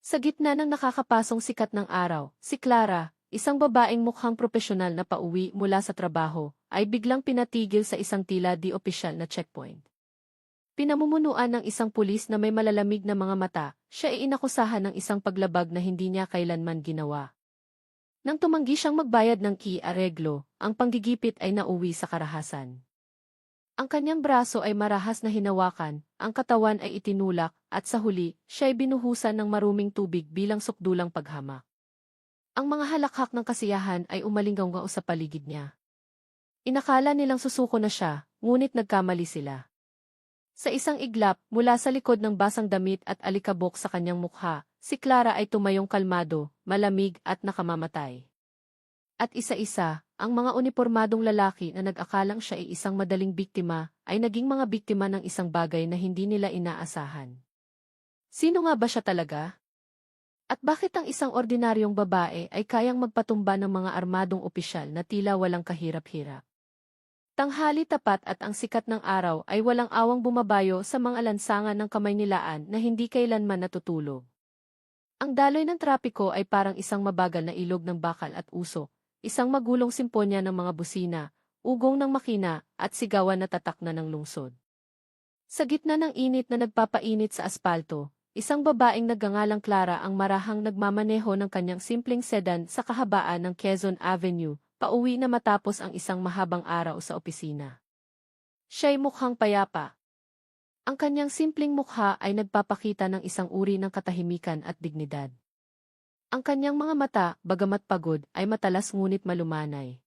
Sa gitna ng nakakapasong sikat ng araw, si Clara, isang babaeng mukhang propesyonal na pauwi mula sa trabaho, ay biglang pinatigil sa isang tila di opisyal na checkpoint. Pinamumunuan ng isang pulis na may malalamig na mga mata, siya ay inakusahan ng isang paglabag na hindi niya kailanman ginawa. Nang tumanggi siyang magbayad ng areglo, ang panggigipit ay nauwi sa karahasan. Ang kanyang braso ay marahas na hinawakan, ang katawan ay itinulak, at sa huli, siya ay binuhusan ng maruming tubig bilang sukdulang paghamak. Ang mga halakhak ng kasiyahan ay umalinggaw sa paligid niya. Inakala nilang susuko na siya, ngunit nagkamali sila. Sa isang iglap, mula sa likod ng basang damit at alikabok sa kanyang mukha, si Clara ay tumayong kalmado, malamig at nakamamatay. At isa-isa, ang mga unipormadong lalaki na nag-akalang siya ay isang madaling biktima, ay naging mga biktima ng isang bagay na hindi nila inaasahan. Sino nga ba siya talaga? At bakit ang isang ordinaryong babae ay kayang magpatumba ng mga armadong opisyal na tila walang kahirap-hirap? Tanghali tapat at ang sikat ng araw ay walang awang bumabayo sa mga lansangan ng kamay nilaan na hindi kailanman natutulog. Ang daloy ng trapiko ay parang isang mabagal na ilog ng bakal at usok, isang magulong simponya ng mga busina, ugong ng makina, at sigawan na tatak na ng lungsod. Sa gitna ng init na nagpapainit sa aspalto, isang babaeng nagngangalang Clara ang marahang nagmamaneho ng kanyang simpleng sedan sa kahabaan ng Quezon Avenue, pauwi na matapos ang isang mahabang araw sa opisina. Siya'y mukhang payapa. Ang kanyang simpleng mukha ay nagpapakita ng isang uri ng katahimikan at dignidad. Ang kanyang mga mata, bagamat pagod, ay matalas ngunit malumanay.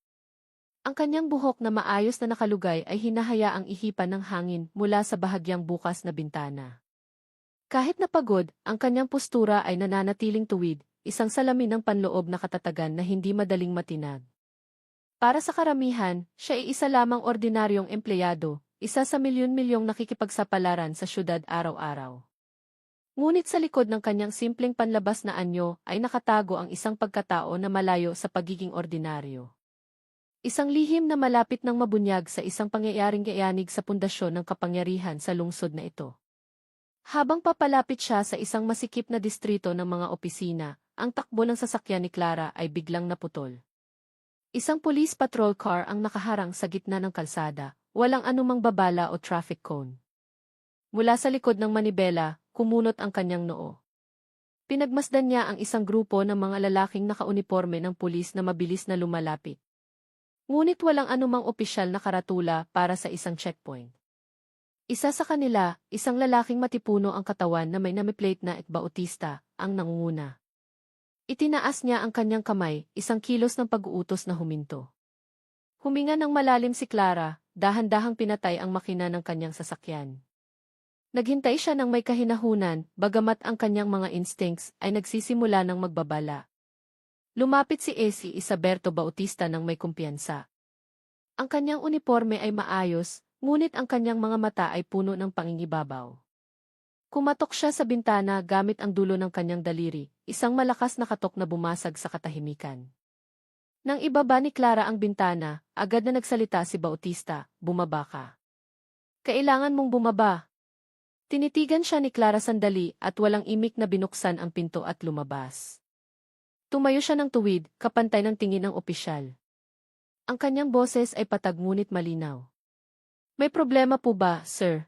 Ang kanyang buhok na maayos na nakalugay ay hinahayaang ihipan ng hangin mula sa bahagyang bukas na bintana. Kahit napagod, ang kanyang postura ay nananatiling tuwid, isang salamin ng panloob na katatagan na hindi madaling matinag. Para sa karamihan, siya ay isa lamang ordinaryong empleyado, isa sa milyon-milyong nakikipagsapalaran sa syudad araw-araw. Ngunit sa likod ng kanyang simpleng panlabas na anyo ay nakatago ang isang pagkatao na malayo sa pagiging ordinaryo. Isang lihim na malapit ng mabunyag sa isang pangyayaring gayanig sa pundasyon ng kapangyarihan sa lungsod na ito. Habang papalapit siya sa isang masikip na distrito ng mga opisina, ang takbo ng sasakyan ni Clara ay biglang naputol. Isang police patrol car ang nakaharang sa gitna ng kalsada, walang anumang babala o traffic cone. Mula sa likod ng manibela, kumunot ang kanyang noo. Pinagmasdan niya ang isang grupo ng mga lalaking nakauniporme ng pulis na mabilis na lumalapit. Ngunit walang anumang opisyal na karatula para sa isang checkpoint. Isa sa kanila, isang lalaking matipuno ang katawan na may namiplate na Bautista, ang nangunguna. Itinaas niya ang kanyang kamay, isang kilos ng pag-uutos na huminto. Huminga ng malalim si Clara, dahan-dahang pinatay ang makina ng kanyang sasakyan. Naghintay siya ng may kahinahunan, bagamat ang kanyang mga instincts ay nagsisimula ng magbabala. Lumapit si AC Isaberto Bautista ng may kumpiyansa. Ang kanyang uniforme ay maayos, ngunit ang kanyang mga mata ay puno ng pangingibabaw. Kumatok siya sa bintana gamit ang dulo ng kanyang daliri, isang malakas na katok na bumasag sa katahimikan. Nang ibaba ni Clara ang bintana, agad na nagsalita si Bautista, "Bumaba ka. Kailangan mong bumaba." Tinitigan siya ni Clara sandali at walang imik na binuksan ang pinto at lumabas. Tumayo siya ng tuwid, kapantay ng tingin ng opisyal. Ang kanyang boses ay patag ngunit malinaw. "May problema po ba, sir?"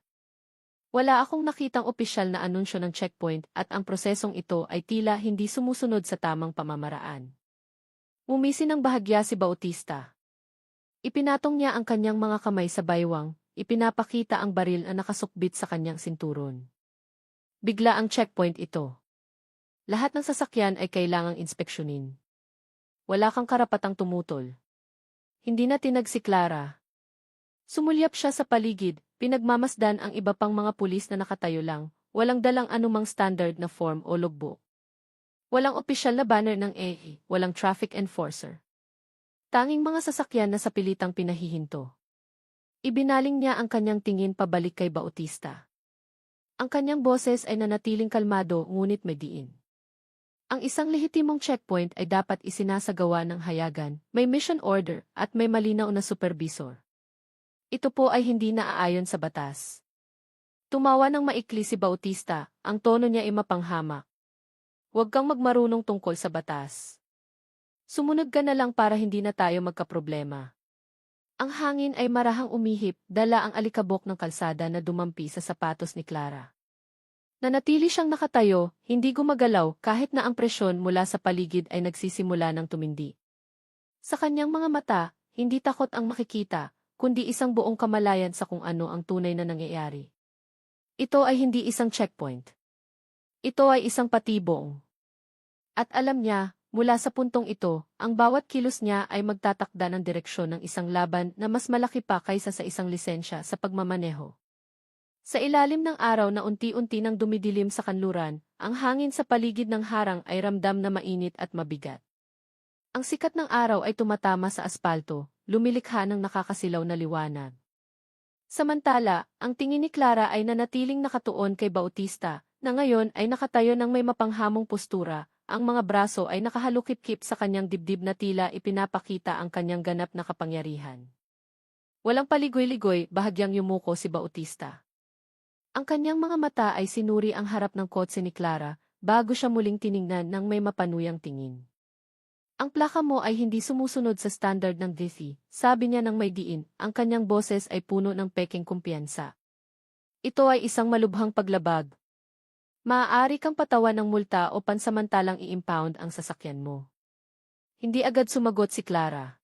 Wala akong nakitang opisyal na anunsyo ng checkpoint at ang prosesong ito ay tila hindi sumusunod sa tamang pamamaraan. Umisi ng bahagya si Bautista. Ipinatong niya ang kanyang mga kamay sa baywang, ipinapakita ang baril na nakasukbit sa kanyang sinturon. Bigla ang checkpoint ito. Lahat ng sasakyan ay kailangang inspeksyonin. Wala kang karapatang tumutol. Hindi na tinag si Clara. Sumulyap siya sa paligid, pinagmamasdan ang iba pang mga pulis na nakatayo lang, walang dalang anumang standard na form o logbook. Walang opisyal na banner ng EE, walang traffic enforcer. Tanging mga sasakyan na sa pilitang pinahihinto. Ibinaling niya ang kanyang tingin pabalik kay Bautista. Ang kanyang boses ay nanatiling kalmado ngunit may diin. Ang isang lehitimong checkpoint ay dapat isinasagawa ng hayagan, may mission order, at may malinaw na supervisor. Ito po ay hindi naaayon sa batas. Tumawa ng maikli si Bautista, ang tono niya ay mapanghamak. Huwag kang magmarunong tungkol sa batas. Sumunod ka na lang para hindi na tayo magkaproblema. Ang hangin ay marahang umihip, dala ang alikabok ng kalsada na dumampi sa sapatos ni Clara. Nanatili siyang nakatayo, hindi gumagalaw kahit na ang presyon mula sa paligid ay nagsisimula ng tumindi. Sa kanyang mga mata, hindi takot ang makikita, kundi isang buong kamalayan sa kung ano ang tunay na nangyayari. Ito ay hindi isang checkpoint. Ito ay isang patibong. At alam niya, mula sa puntong ito, ang bawat kilos niya ay magtatakda ng direksyon ng isang laban na mas malaki pa kaysa sa isang lisensya sa pagmamaneho. Sa ilalim ng araw na unti-unti nang dumidilim sa kanluran, ang hangin sa paligid ng harang ay ramdam na mainit at mabigat. Ang sikat ng araw ay tumatama sa aspalto, lumilikha ng nakakasilaw na liwanag. Samantala, ang tingin ni Clara ay nanatiling nakatuon kay Bautista, na ngayon ay nakatayo ng may mapanghamong postura, ang mga braso ay nakahalukip-kip sa kanyang dibdib na tila ipinapakita ang kanyang ganap na kapangyarihan. Walang paligoy-ligoy, bahagyang yumuko si Bautista. Ang kanyang mga mata ay sinuri ang harap ng kotse ni Clara, bago siya muling tiningnan ng may mapanuyang tingin. Ang plaka mo ay hindi sumusunod sa standard ng DTI, sabi niya ng may diin, ang kanyang boses ay puno ng peking kumpiyansa. Ito ay isang malubhang paglabag. Maaari kang patawan ng multa o pansamantalang i-impound ang sasakyan mo. Hindi agad sumagot si Clara.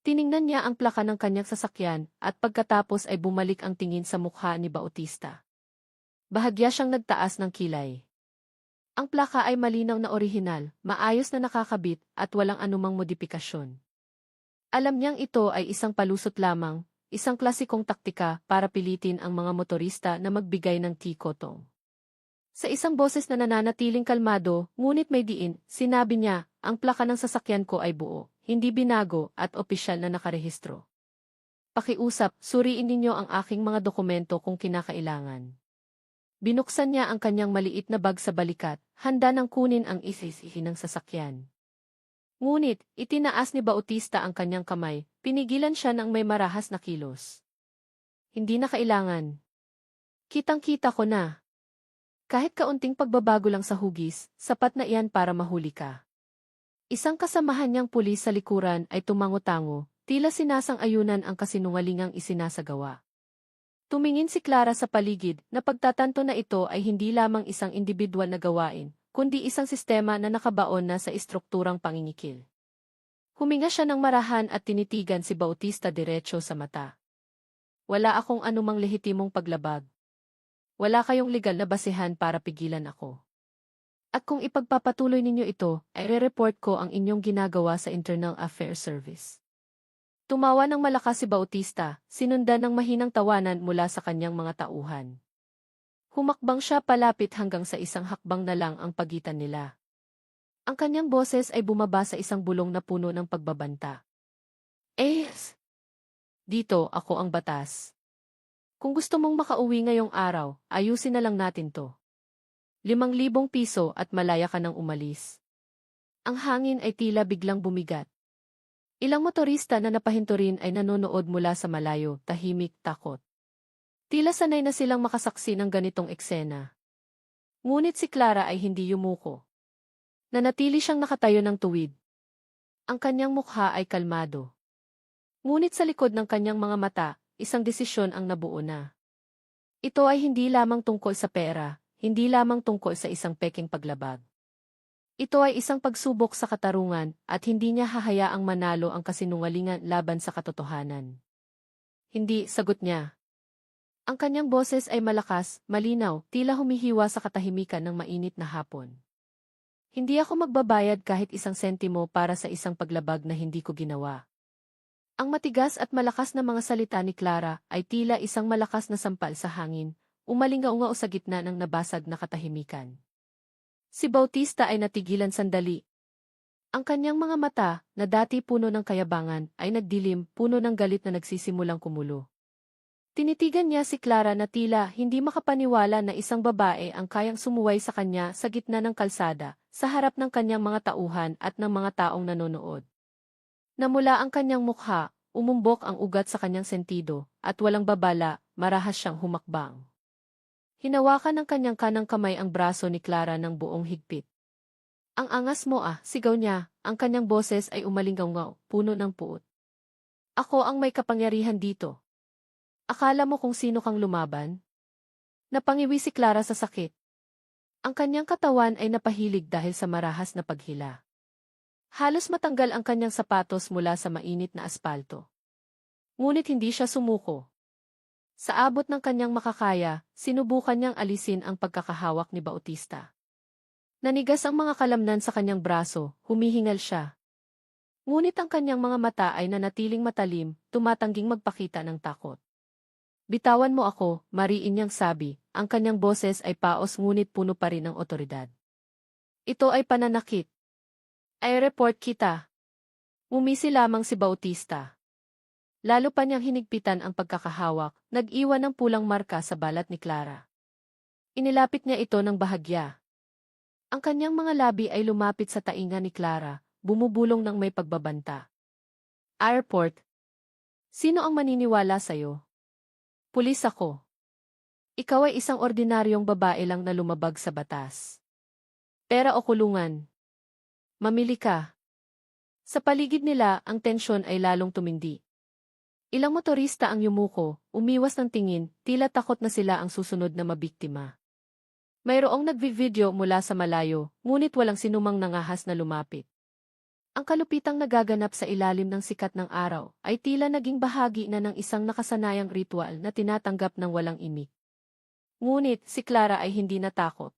Tiningnan niya ang plaka ng kanyang sasakyan at pagkatapos ay bumalik ang tingin sa mukha ni Bautista. Bahagya siyang nagtaas ng kilay. Ang plaka ay malinaw na orihinal, maayos na nakakabit at walang anumang modifikasyon. Alam niyang ito ay isang palusot lamang, isang klasikong taktika para pilitin ang mga motorista na magbigay ng tikotong. Sa isang boses na nananatiling kalmado, ngunit may diin, sinabi niya, ang plaka ng sasakyan ko ay buo, hindi binago at opisyal na nakarehistro. Pakiusap, suriin ninyo ang aking mga dokumento kung kinakailangan. Binuksan niya ang kanyang maliit na bag sa balikat, handa nang kunin ang isisihi ng sasakyan. Ngunit, itinaas ni Bautista ang kanyang kamay, pinigilan siya ng may marahas na kilos. Hindi na kailangan. Kitang-kita ko na. Kahit kaunting pagbabago lang sa hugis, sapat na iyan para mahuli ka. Isang kasamahan niyang pulis sa likuran ay tumango-tango, tila sinasang-ayunan ang kasinungalingang isinasagawa. Tumingin si Clara sa paligid na pagtatanto na ito ay hindi lamang isang individual na gawain, kundi isang sistema na nakabaon na sa istrukturang pangingikil. Huminga siya ng marahan at tinitigan si Bautista diretso sa mata. Wala akong anumang lehitimong paglabag. Wala kayong legal na basehan para pigilan ako. At kung ipagpapatuloy ninyo ito, ay re-report ko ang inyong ginagawa sa Internal Affairs Service. Tumawa ng malakas si Bautista, sinundan ng mahinang tawanan mula sa kanyang mga tauhan. Humakbang siya palapit hanggang sa isang hakbang na lang ang pagitan nila. Ang kanyang boses ay bumaba sa isang bulong na puno ng pagbabanta. Dito, ako ang batas. Kung gusto mong makauwi ngayong araw, ayusin na lang natin to. 5,000 piso at malaya ka nang umalis. Ang hangin ay tila biglang bumigat. Ilang motorista na napahinto rin ay nanonood mula sa malayo, tahimik, takot. Tila sanay na silang makasaksi ng ganitong eksena. Ngunit si Clara ay hindi yumuko. Nanatili siyang nakatayo ng tuwid. Ang kanyang mukha ay kalmado. Ngunit sa likod ng kanyang mga mata, isang desisyon ang nabuo na. Ito ay hindi lamang tungkol sa pera, hindi lamang tungkol sa isang peking paglabag. Ito ay isang pagsubok sa katarungan at hindi niya hahayaang manalo ang kasinungalingan laban sa katotohanan. Hindi, sagot niya. Ang kanyang boses ay malakas, malinaw, tila humihiwa sa katahimikan ng mainit na hapon. Hindi ako magbabayad kahit isang sentimo para sa isang paglabag na hindi ko ginawa. Ang matigas at malakas na mga salita ni Clara ay tila isang malakas na sampal sa hangin, umalingaw sa gitna ng nabasag na katahimikan. Si Bautista ay natigilan sandali. Ang kanyang mga mata, na dati puno ng kayabangan, ay nagdilim, puno ng galit na nagsisimulang kumulo. Tinitigan niya si Clara na tila hindi makapaniwala na isang babae ang kayang sumuway sa kanya sa gitna ng kalsada, sa harap ng kanyang mga tauhan at ng mga taong nanonood. Namula ang kanyang mukha, umumbok ang ugat sa kanyang sentido, at walang babala, marahas siyang humakbang. Hinawakan ng kanyang kanang kamay ang braso ni Clara ng buong higpit. Ang angas mo sigaw niya, ang kanyang boses ay umalingaw-ngaw, puno ng puot. Ako ang may kapangyarihan dito. Akala mo kung sino kang lumaban? Napangiwi si Clara sa sakit. Ang kanyang katawan ay napahilig dahil sa marahas na paghila. Halos matanggal ang kanyang sapatos mula sa mainit na aspalto. Ngunit hindi siya sumuko. Sa abot ng kanyang makakaya, sinubukan niyang alisin ang pagkakahawak ni Bautista. Nanigas ang mga kalamnan sa kanyang braso, humihingal siya. Ngunit ang kanyang mga mata ay nanatiling matalim, tumatangging magpakita ng takot. Bitawan mo ako, mariin niyang sabi, ang kanyang boses ay paos ngunit puno pa rin ng otoridad. Ito ay pananakit. Ay report kita. Umisi lamang si Bautista. Lalo pa niyang hinigpitan ang pagkakahawak, nag-iwan ng pulang marka sa balat ni Clara. Inilapit niya ito ng bahagya. Ang kanyang mga labi ay lumapit sa tainga ni Clara, bumubulong ng may pagbabanta. Airport. Sino ang maniniwala sa'yo? Pulis ako. Ikaw ay isang ordinaryong babae lang na lumabag sa batas. Pera o kulungan. Mamili ka. Sa paligid nila, ang tensyon ay lalong tumindi. Ilang motorista ang yumuko, umiwas ng tingin, tila takot na sila ang susunod na mabiktima. Mayroong nagvi-video mula sa malayo, ngunit walang sinumang nangahas na lumapit. Ang kalupitang nagaganap sa ilalim ng sikat ng araw ay tila naging bahagi na ng isang nakasanayang ritual na tinatanggap ng walang imik. Ngunit si Clara ay hindi natakot.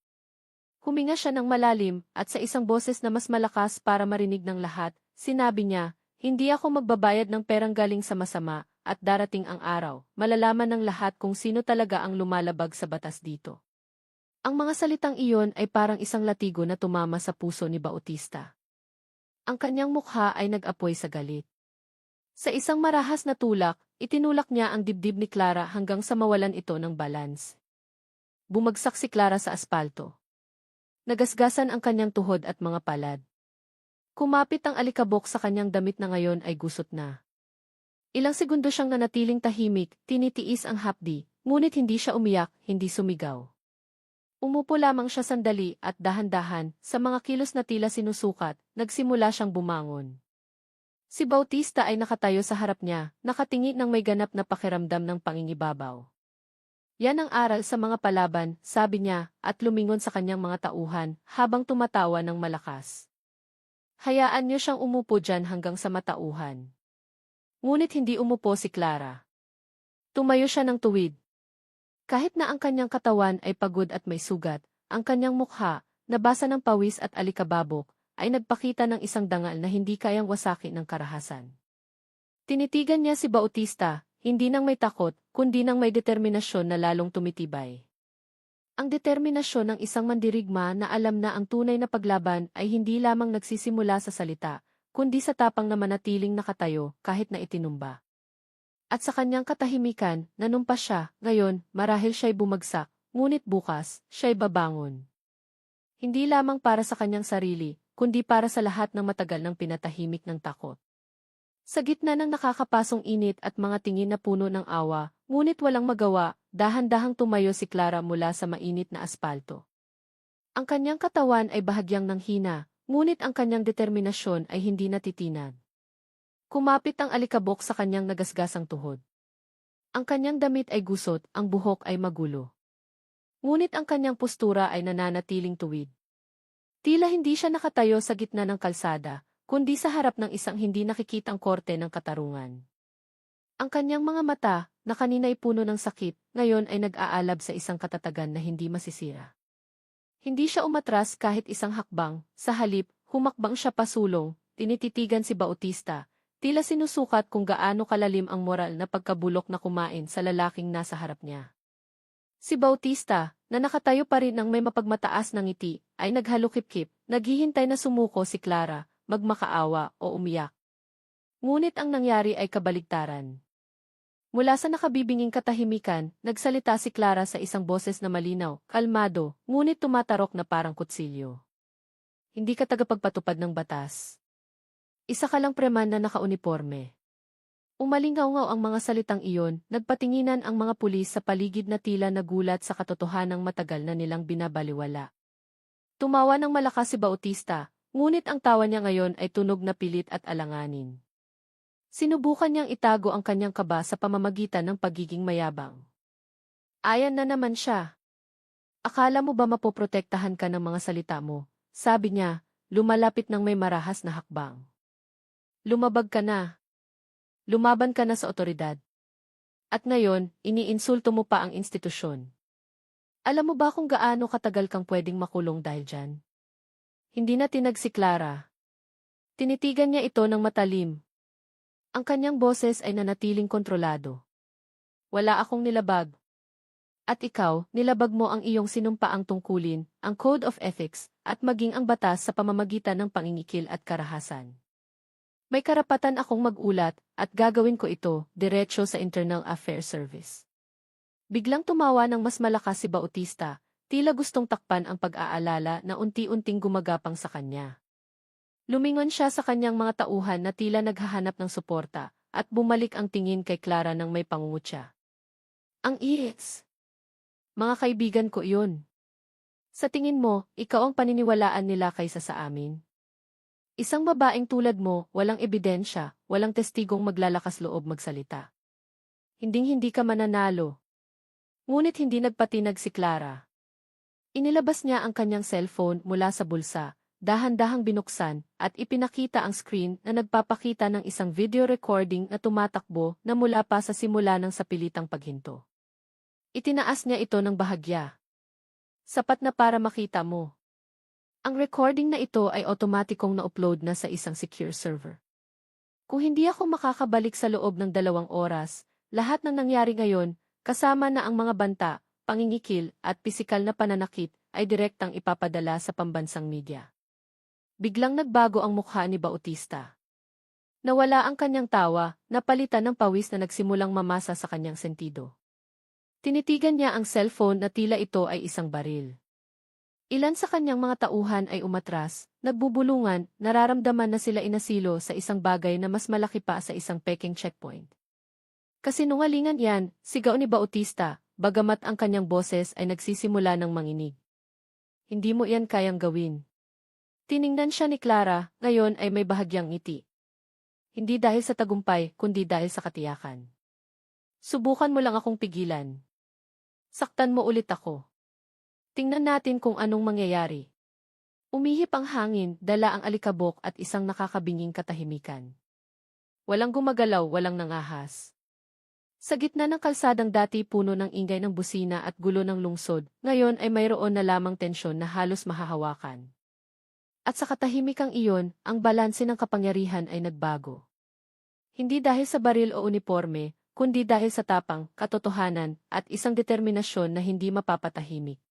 Huminga siya ng malalim at sa isang boses na mas malakas para marinig ng lahat, sinabi niya, hindi ako magbabayad ng perang galing sa masama at darating ang araw, malalaman ng lahat kung sino talaga ang lumalabag sa batas dito. Ang mga salitang iyon ay parang isang latigo na tumama sa puso ni Bautista. Ang kanyang mukha ay nag-apoy sa galit. Sa isang marahas na tulak, itinulak niya ang dibdib ni Clara hanggang sa mawalan ito ng balance. Bumagsak si Clara sa aspalto. Nagasgasan ang kanyang tuhod at mga palad. Kumapit ang alikabok sa kanyang damit na ngayon ay gusot na. Ilang segundo siyang nanatiling tahimik, tinitiis ang hapdi, ngunit hindi siya umiyak, hindi sumigaw. Umupo lamang siya sandali at dahan-dahan, sa mga kilos na tila sinusukat, nagsimula siyang bumangon. Si Bautista ay nakatayo sa harap niya, nakatingin ng may ganap na pakiramdam ng pangingibabaw. Yan ang aral sa mga palaban, sabi niya, at lumingon sa kanyang mga tauhan, habang tumatawa ng malakas. Hayaan niyo siyang umupo dyan hanggang sa matauhan. Ngunit hindi umupo si Clara. Tumayo siya ng tuwid. Kahit na ang kanyang katawan ay pagod at may sugat, ang kanyang mukha, nabasa ng pawis at alikababok, ay nagpakita ng isang dangal na hindi kayang wasakin ng karahasan. Tinitigan niya si Bautista, hindi nang may takot, kundi nang may determinasyon na lalong tumitibay. Ang determinasyon ng isang mandirigma na alam na ang tunay na paglaban ay hindi lamang nagsisimula sa salita, kundi sa tapang na manatiling nakatayo kahit na itinumba. At sa kanyang katahimikan, nanumpa siya, ngayon, marahil siya'y bumagsak, ngunit bukas, siya'y babangon. Hindi lamang para sa kanyang sarili, kundi para sa lahat ng matagal ng pinatahimik ng takot. Sa gitna ng nakakapasong init at mga tingin na puno ng awa, ngunit walang magawa, dahan-dahang tumayo si Clara mula sa mainit na aspalto. Ang kanyang katawan ay bahagyang nanghina, ngunit ang kanyang determinasyon ay hindi natitinag. Kumapit ang alikabok sa kanyang nagasgasang tuhod. Ang kanyang damit ay gusot, ang buhok ay magulo. Ngunit ang kanyang postura ay nananatiling tuwid. Tila hindi siya nakatayo sa gitna ng kalsada, kundi sa harap ng isang hindi nakikitang korte ng katarungan. Ang kanyang mga mata, na kanina'y puno ng sakit, ngayon ay nag-aalab sa isang katatagan na hindi masisira. Hindi siya umatras kahit isang hakbang, sa halip, humakbang siya pasulong, tinititigan si Bautista, tila sinusukat kung gaano kalalim ang moral na pagkabulok na kumain sa lalaking nasa harap niya. Si Bautista, na nakatayo pa rin ng may mapagmataas na ngiti, ay naghalukip-kip, naghihintay na sumuko si Clara, magmakaawa o umiyak. Ngunit ang nangyari ay kabaligtaran. Mula sa nakabibinging katahimikan, nagsalita si Clara sa isang boses na malinaw, kalmado, ngunit tumatarok na parang kutsilyo. Hindi ka tagapagpatupad ng batas. Isa ka lang preman na nakauniporme. Umalingaw-ngaw ang mga salitang iyon, nagpatinginan ang mga pulis sa paligid na tila nagulat sa katotohanang matagal na nilang binabaliwala. Tumawa ng malakas si Bautista, ngunit ang tawa niya ngayon ay tunog na pilit at alanganin. Sinubukan niyang itago ang kanyang kaba sa pamamagitan ng pagiging mayabang. Ayan na naman siya. Akala mo ba mapoprotektahan ka ng mga salita mo? Sabi niya, lumalapit ng may marahas na hakbang. Lumabag ka na. Lumaban ka na sa otoridad. At ngayon, iniinsulto mo pa ang institusyon. Alam mo ba kung gaano katagal kang pwedeng makulong dahil dyan? Hindi na tinag si Clara. Tinitigan niya ito ng matalim. Ang kanyang boses ay nanatiling kontrolado. Wala akong nilabag. At ikaw, nilabag mo ang iyong sinumpaang tungkulin, ang Code of Ethics, at maging ang batas sa pamamagitan ng pangingikil at karahasan. May karapatan akong magulat, at gagawin ko ito, diretso sa Internal Affairs Service. Biglang tumawa ng mas malakas si Bautista, tila gustong takpan ang pag-aalala na unti-unting gumagapang sa kanya. Lumingon siya sa kanyang mga tauhan na tila naghahanap ng suporta, at bumalik ang tingin kay Clara ng may pangungutya. Ang ihits! Mga kaibigan ko iyon. Sa tingin mo, ikaw ang paniniwalaan nila kaysa sa amin? Isang babaeng tulad mo, walang ebidensya, walang testigong maglalakas loob magsalita. Hinding-hindi ka mananalo. Ngunit hindi nagpatinag si Clara. Inilabas niya ang kanyang cellphone mula sa bulsa, dahan-dahang binuksan, at ipinakita ang screen na nagpapakita ng isang video recording na tumatakbo na mula pa sa simula ng sapilitang paghinto. Itinaas niya ito ng bahagya. Sapat na para makita mo. Ang recording na ito ay otomatikong na-upload na sa isang secure server. Kung hindi ako makakabalik sa loob ng 2 oras, lahat ng nangyari ngayon, kasama na ang mga banta, pangingikil, at pisikal na pananakit, ay direktang ipapadala sa pambansang media. Biglang nagbago ang mukha ni Bautista. Nawala ang kanyang tawa, napalitan ng pawis na nagsimulang mamasa sa kanyang sentido. Tinitigan niya ang cellphone na tila ito ay isang baril. Ilan sa kanyang mga tauhan ay umatras, nagbubulungan, nararamdaman na sila inasilo sa isang bagay na mas malaki pa sa isang peking checkpoint. Kasinungalingan yan, sigaw ni Bautista, bagamat ang kanyang boses ay nagsisimula ng manginig. Hindi mo yan kayang gawin. Tiningnan siya ni Clara, ngayon ay may bahagyang ngiti. Hindi dahil sa tagumpay, kundi dahil sa katiyakan. Subukan mo lang akong pigilan. Saktan mo ulit ako. Tingnan natin kung anong mangyayari. Umihip ang hangin, dala ang alikabok at isang nakakabinging katahimikan. Walang gumagalaw, walang nangahas. Sa gitna ng kalsadang dati puno ng ingay ng busina at gulo ng lungsod, ngayon ay mayroon na lamang tensyon na halos mahahawakan. At sa katahimikang iyon, ang balanse ng kapangyarihan ay nagbago. Hindi dahil sa baril o uniforme, kundi dahil sa tapang, katotohanan, at isang determinasyon na hindi mapapatahimik.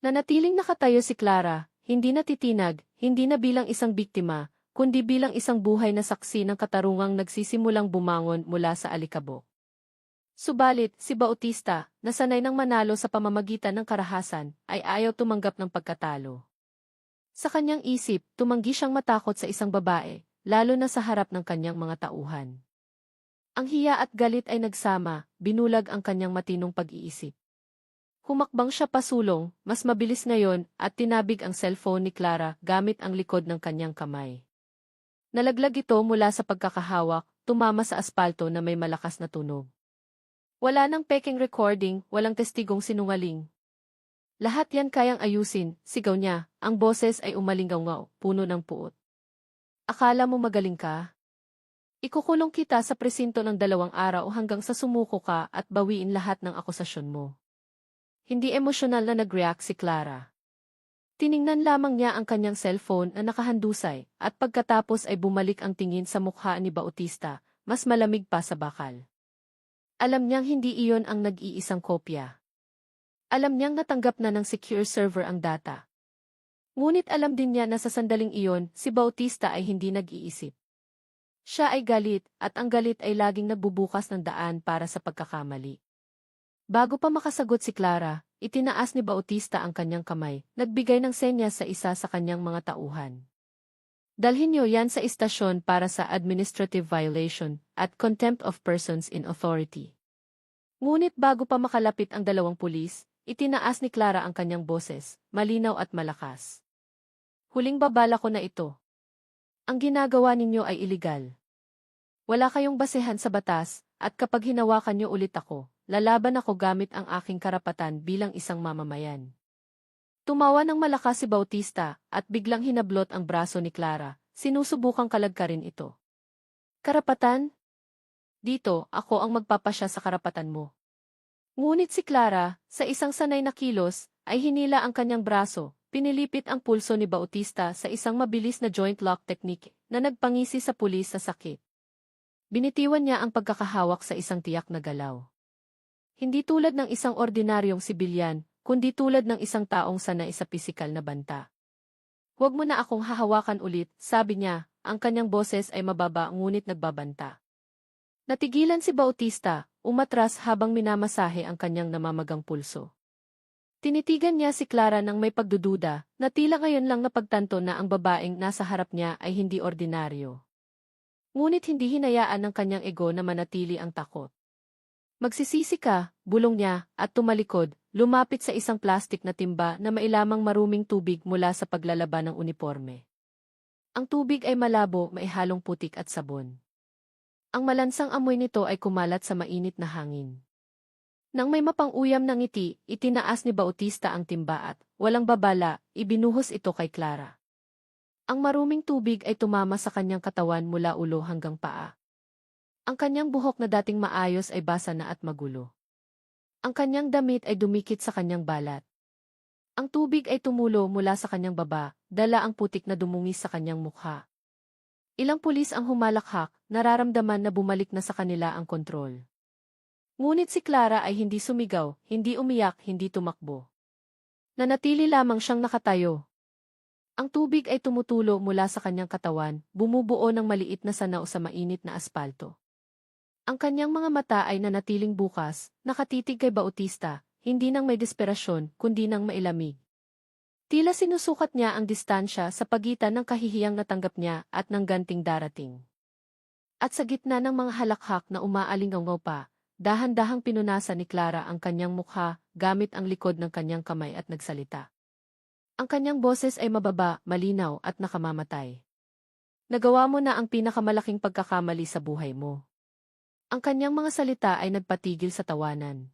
Nanatiling nakatayo si Clara, hindi natitinag, hindi na bilang isang biktima, kundi bilang isang buhay na saksi ng katarungang nagsisimulang bumangon mula sa alikabok. Subalit, si Bautista, na sanay ng manalo sa pamamagitan ng karahasan, ay ayaw tumanggap ng pagkatalo. Sa kanyang isip, tumanggi siyang matakot sa isang babae, lalo na sa harap ng kanyang mga tauhan. Ang hiya at galit ay nagsama, binulag ang kanyang matinong pag-iisip. Humakbang siya pasulong, mas mabilis ngayon, at tinabig ang cellphone ni Clara gamit ang likod ng kanyang kamay. Nalaglag ito mula sa pagkakahawak, tumama sa aspalto na may malakas na tunog. Wala nang peking recording, walang testigong sinungaling. Lahat yan kayang ayusin, sigaw niya, ang boses ay umalingaw-ngaw, puno ng puot. Akala mo magaling ka? Ikukulong kita sa presinto ng 2 araw hanggang sa sumuko ka at bawiin lahat ng akusasyon mo. Hindi emosyonal na nag-react si Clara. Tiningnan lamang niya ang kanyang cellphone na nakahandusay at pagkatapos ay bumalik ang tingin sa mukha ni Bautista, mas malamig pa sa bakal. Alam niyang hindi iyon ang nag-iisang kopya. Alam niyang natanggap na ng secure server ang data. Ngunit alam din niya na sa sandaling iyon, si Bautista ay hindi nag-iisip. Siya ay galit, at ang galit ay laging nagbubukas ng daan para sa pagkakamali. Bago pa makasagot si Clara, itinaas ni Bautista ang kanyang kamay, nagbigay ng senyas sa isa sa kanyang mga tauhan. Dalhin niyo yan sa istasyon para sa administrative violation at contempt of persons in authority. Ngunit bago pa makalapit ang 2 pulis, itinaas ni Clara ang kanyang boses, malinaw at malakas. Huling babala ko na ito. Ang ginagawa ninyo ay iligal. Wala kayong basehan sa batas, at kapag hinawakan niyo ulit ako, lalaban ako gamit ang aking karapatan bilang isang mamamayan. Tumawa ng malakas si Bautista, at biglang hinablot ang braso ni Clara, sinusubukang kalagkarin ito. Karapatan? Dito, ako ang magpapasya sa karapatan mo. Ngunit si Clara, sa isang sanay na kilos, ay hinila ang kanyang braso, pinilipit ang pulso ni Bautista sa isang mabilis na joint lock technique na nagpangisi sa pulis sa sakit. Binitiwan niya ang pagkakahawak sa isang tiyak na galaw. Hindi tulad ng isang ordinaryong sibilyan, kundi tulad ng isang taong sanay sa pisikal na banta. Huwag mo na akong hahawakan ulit, sabi niya, ang kanyang boses ay mababa ngunit nagbabanta. Natigilan si Bautista, umatras habang minamasahe ang kanyang namamagang pulso. Tinitigan niya si Clara ng may pagdududa, na tila ngayon lang napagtanto na ang babaeng nasa harap niya ay hindi ordinaryo. Ngunit hindi hinayaan ng kanyang ego na manatili ang takot. Magsisisi ka, bulong niya, at tumalikod, lumapit sa isang plastik na timba na mailamang maruming tubig mula sa paglalaba ng uniforme. Ang tubig ay malabo, may halong putik at sabon. Ang malansang amoy nito ay kumalat sa mainit na hangin. Nang may mapang-uyam na ngiti, itinaas ni Bautista ang timba at, walang babala, ibinuhos ito kay Clara. Ang maruming tubig ay tumama sa kanyang katawan mula ulo hanggang paa. Ang kanyang buhok na dating maayos ay basa na at magulo. Ang kanyang damit ay dumikit sa kanyang balat. Ang tubig ay tumulo mula sa kanyang baba, dala ang putik na dumungis sa kanyang mukha. Ilang pulis ang humalakhak, nararamdaman na bumalik na sa kanila ang kontrol. Ngunit si Clara ay hindi sumigaw, hindi umiyak, hindi tumakbo. Nanatili lamang siyang nakatayo. Ang tubig ay tumutulo mula sa kanyang katawan, bumubuo ng maliit na sanaw sa mainit na aspalto. Ang kanyang mga mata ay nanatiling bukas, nakatitig kay Bautista, hindi nang may desperasyon, kundi nang mailamig. Tila sinusukat niya ang distansya sa pagitan ng kahihiyang natanggap niya at ng ganting darating. At sa gitna ng mga halakhak na umaalingaw pa, dahan-dahang pinunasan ni Clara ang kanyang mukha gamit ang likod ng kanyang kamay at nagsalita. Ang kanyang boses ay mababa, malinaw at nakamamatay. Nagawa mo na ang pinakamalaking pagkakamali sa buhay mo. Ang kanyang mga salita ay nagpatigil sa tawanan.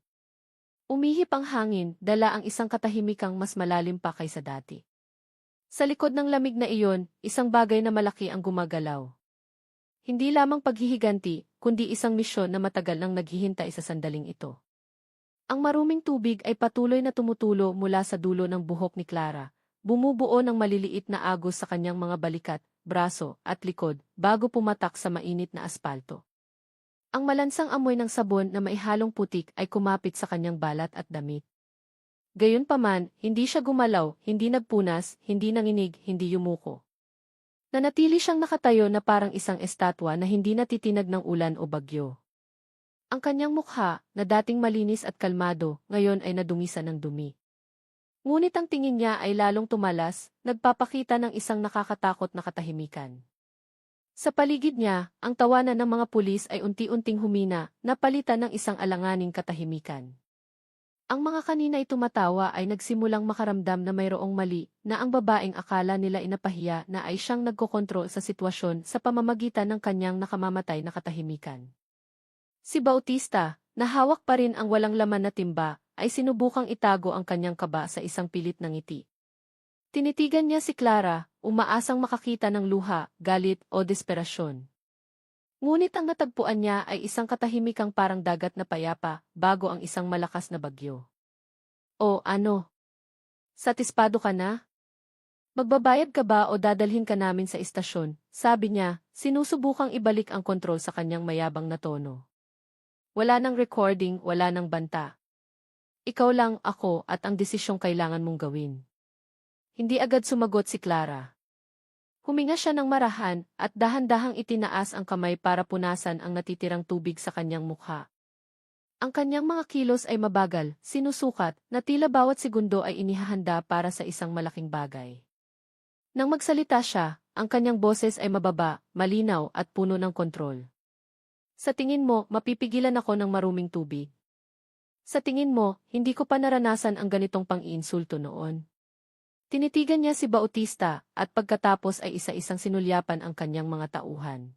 Umihip ang hangin, dala ang isang katahimikang mas malalim pa kaysa dati. Sa likod ng lamig na iyon, isang bagay na malaki ang gumagalaw. Hindi lamang paghihiganti, kundi isang misyon na matagal nang naghihintay sa sandaling ito. Ang maruming tubig ay patuloy na tumutulo mula sa dulo ng buhok ni Clara, bumubuo ng maliliit na agos sa kanyang mga balikat, braso, at likod, bago pumatak sa mainit na aspalto. Ang malansang amoy ng sabon na maihalong putik ay kumapit sa kanyang balat at damit. Gayunpaman, hindi siya gumalaw, hindi nagpunas, hindi nanginig, hindi yumuko. Nanatili siyang nakatayo na parang isang estatwa na hindi natitinag ng ulan o bagyo. Ang kanyang mukha, na dating malinis at kalmado, ngayon ay nadumisan ng dumi. Ngunit ang tingin niya ay lalong tumalas, nagpapakita ng isang nakakatakot na katahimikan. Sa paligid niya, ang tawanan ng mga pulis ay unti-unting humina, napalitan ng isang alanganing katahimikan. Ang mga kanina'y tumatawa ay nagsimulang makaramdam na mayroong mali, na ang babaeng akala nila inapahiya na ay siyang nagkokontrol sa sitwasyon sa pamamagitan ng kanyang nakamamatay na katahimikan. Si Bautista, na hawak pa rin ang walang laman na timba, ay sinubukang itago ang kanyang kaba sa isang pilit na ngiti. Tinitigan niya si Clara, umaasang makakita ng luha, galit o desperasyon. Ngunit ang natagpuan niya ay isang katahimikang parang dagat na payapa, bago ang isang malakas na bagyo. O ano? Satispado ka na? Magbabayad ka ba o dadalhin ka namin sa istasyon? Sabi niya, sinusubukang ibalik ang kontrol sa kanyang mayabang na tono. Wala nang recording, wala nang banta. Ikaw lang, ako, at ang desisyong kailangan mong gawin. Hindi agad sumagot si Clara. Huminga siya ng marahan at dahan-dahang itinaas ang kamay para punasan ang natitirang tubig sa kanyang mukha. Ang kanyang mga kilos ay mabagal, sinusukat, na tila bawat segundo ay inihahanda para sa isang malaking bagay. Nang magsalita siya, ang kanyang boses ay mababa, malinaw at puno ng kontrol. Sa tingin mo, mapipigilan ako ng maruming tubig? Sa tingin mo, hindi ko pa naranasan ang ganitong pang-iinsulto noon? Tinitigan niya si Bautista at pagkatapos ay isa-isang sinulyapan ang kanyang mga tauhan.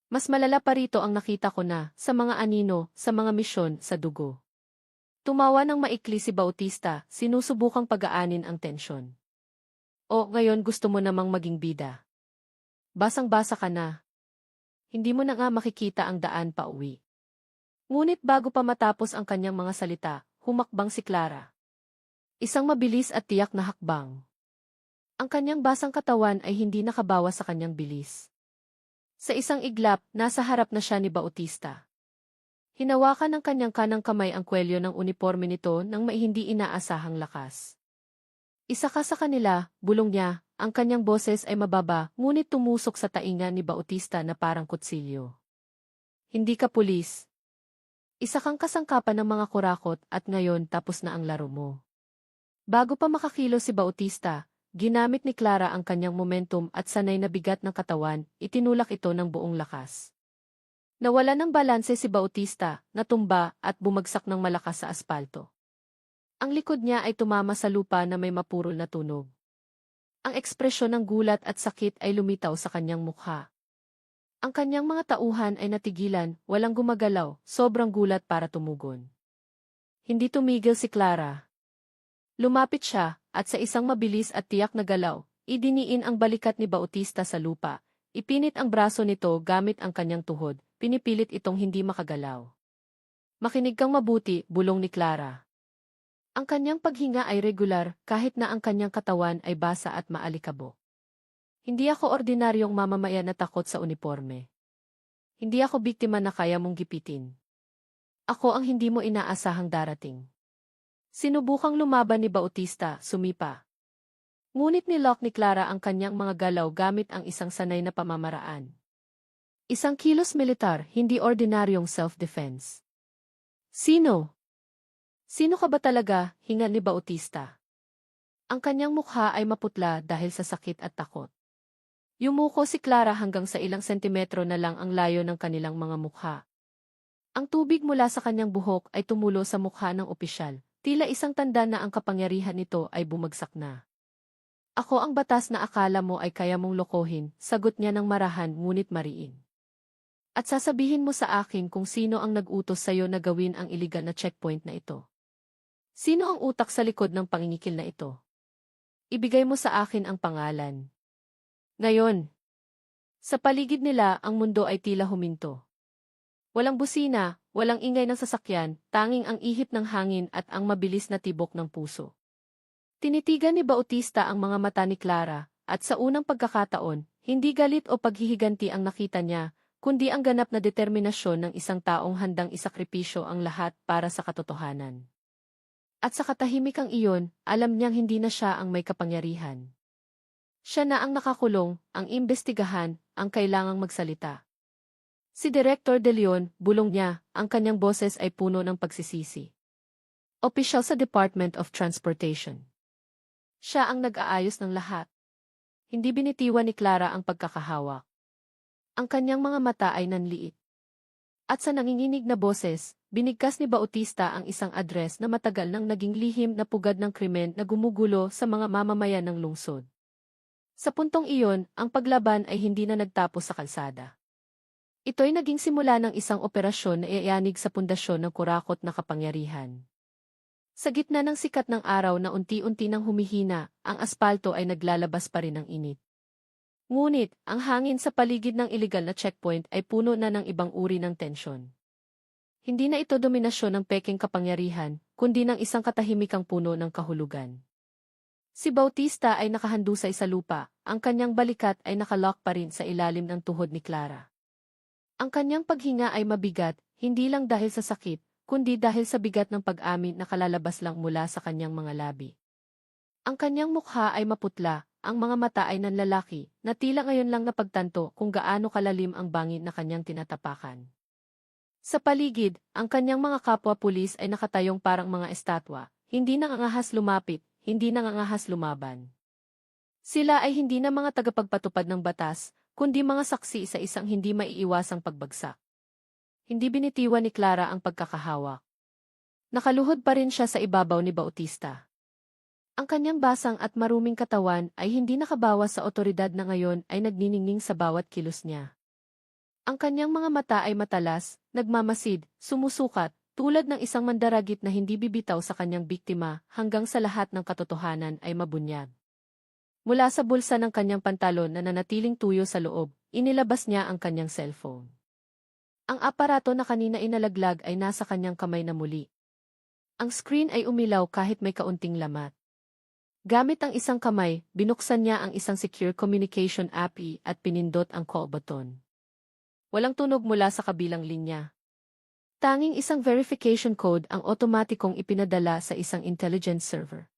Mas malala pa rito ang nakita ko na, sa mga anino, sa mga misyon, sa dugo. Tumawa ng maikli si Bautista, sinusubukang pagaanin ang tensyon. O, ngayon gusto mo namang maging bida. Basang-basa ka na. Hindi mo na nga makikita ang daan pa uwi. Ngunit bago pa matapos ang kanyang mga salita, humakbang si Clara. Isang mabilis at tiyak na hakbang. Ang kanyang basang katawan ay hindi nakabawas sa kanyang bilis. Sa isang iglap, nasa harap na siya ni Bautista. Hinawakan ng kanyang kanang kamay ang kwelyo ng uniforme nito nang may hindi inaasahang lakas. Isa ka sa kanila, bulong niya, ang kanyang boses ay mababa, ngunit tumusok sa tainga ni Bautista na parang kutsilyo. Hindi ka pulis. Isa kang kasangkapan ng mga kurakot at ngayon tapos na ang laro mo. Bago pa makakilo si Bautista, ginamit ni Clara ang kanyang momentum at sanay na bigat ng katawan, itinulak ito ng buong lakas. Nawala ng balanse si Bautista, natumba at bumagsak ng malakas sa aspalto. Ang likod niya ay tumama sa lupa na may mapurol na tunog. Ang ekspresyon ng gulat at sakit ay lumitaw sa kanyang mukha. Ang kanyang mga tauhan ay natigilan, walang gumagalaw, sobrang gulat para tumugon. Hindi tumigil si Clara. Lumapit siya, at sa isang mabilis at tiyak na galaw, idiniin ang balikat ni Bautista sa lupa, ipinit ang braso nito gamit ang kanyang tuhod, pinipilit itong hindi makagalaw. Makinig kang mabuti, bulong ni Clara. Ang kanyang paghinga ay regular, kahit na ang kanyang katawan ay basa at maalikabok. Hindi ako ordinaryong mamamayan na takot sa uniforme. Hindi ako biktima na kaya mong gipitin. Ako ang hindi mo inaasahang darating. Sinubukang lumaban ni Bautista, sumipa. Ngunit nilok ni Clara ang kanyang mga galaw gamit ang isang sanay na pamamaraan. Isang kilos militar, hindi ordinaryong self-defense. Sino? Sino ka ba talaga, hinga ni Bautista? Ang kanyang mukha ay maputla dahil sa sakit at takot. Yumuko si Clara hanggang sa ilang sentimetro na lang ang layo ng kanilang mga mukha. Ang tubig mula sa kanyang buhok ay tumulo sa mukha ng opisyal. Tila isang tanda na ang kapangyarihan nito ay bumagsak na. Ako ang batas na akala mo ay kaya mong lokohin, sagot niya ng marahan ngunit mariin. At sasabihin mo sa akin kung sino ang nag-utos sa iyo na gawin ang iligal na checkpoint na ito. Sino ang utak sa likod ng pangingikil na ito? Ibigay mo sa akin ang pangalan. Ngayon, sa paligid nila ang mundo ay tila huminto. Walang busina, walang ingay ng sasakyan, tanging ang ihip ng hangin at ang mabilis na tibok ng puso. Tinitigan ni Bautista ang mga mata ni Clara, at sa unang pagkakataon, hindi galit o paghihiganti ang nakita niya, kundi ang ganap na determinasyon ng isang taong handang isakripisyo ang lahat para sa katotohanan. At sa katahimikang iyon, alam niyang hindi na siya ang may kapangyarihan. Siya na ang nakakulong, ang imbestigahan, ang kailangang magsalita. Si Director De Leon, bulong niya, ang kanyang boses ay puno ng pagsisisi. Opisyal sa Department of Transportation. Siya ang nag-aayos ng lahat. Hindi binitiwan ni Clara ang pagkakahawak. Ang kanyang mga mata ay nanliit. At sa nanginginig na boses, binigkas ni Bautista ang isang address na matagal nang naging lihim na pugad ng krimen na gumugulo sa mga mamamayan ng lungsod. Sa puntong iyon, ang paglaban ay hindi na nagtapos sa kalsada. Ito'y naging simula ng isang operasyon na iayanig sa pundasyon ng kurakot na kapangyarihan. Sa gitna ng sikat ng araw na unti-unti nang humihina, ang aspalto ay naglalabas pa rin ng init. Ngunit, ang hangin sa paligid ng iligal na checkpoint ay puno na ng ibang uri ng tensyon. Hindi na ito dominasyon ng peking kapangyarihan, kundi ng isang katahimikang puno ng kahulugan. Si Bautista ay nakahandusay sa lupa, ang kanyang balikat ay nakalock pa rin sa ilalim ng tuhod ni Clara. Ang kanyang paghinga ay mabigat, hindi lang dahil sa sakit, kundi dahil sa bigat ng pag-amin na kalalabas lang mula sa kanyang mga labi. Ang kanyang mukha ay maputla, ang mga mata ay nanlalaki, na tila ngayon lang napagtanto kung gaano kalalim ang bangin na kanyang tinatapakan. Sa paligid, ang kanyang mga kapwa-pulis ay nakatayong parang mga estatwa, hindi nangangahas lumapit, hindi nangangahas lumaban. Sila ay hindi na mga tagapagpatupad ng batas, kundi mga saksi sa isang hindi maiiwasang pagbagsak. Hindi binitiwan ni Clara ang pagkakahawak. Nakaluhod pa rin siya sa ibabaw ni Bautista. Ang kanyang basang at maruming katawan ay hindi nakabawas sa otoridad na ngayon ay nagniningning sa bawat kilos niya. Ang kanyang mga mata ay matalas, nagmamasid, sumusukat, tulad ng isang mandaragit na hindi bibitaw sa kanyang biktima hanggang sa lahat ng katotohanan ay mabunyag. Mula sa bulsa ng kanyang pantalon na nanatiling tuyo sa loob, inilabas niya ang kanyang cellphone. Ang aparato na kanina inalaglag ay nasa kanyang kamay na muli. Ang screen ay umilaw kahit may kaunting lamat. Gamit ang isang kamay, binuksan niya ang isang secure communication app at pinindot ang call button. Walang tunog mula sa kabilang linya. Tanging isang verification code ang otomatikong ipinadala sa isang intelligence server.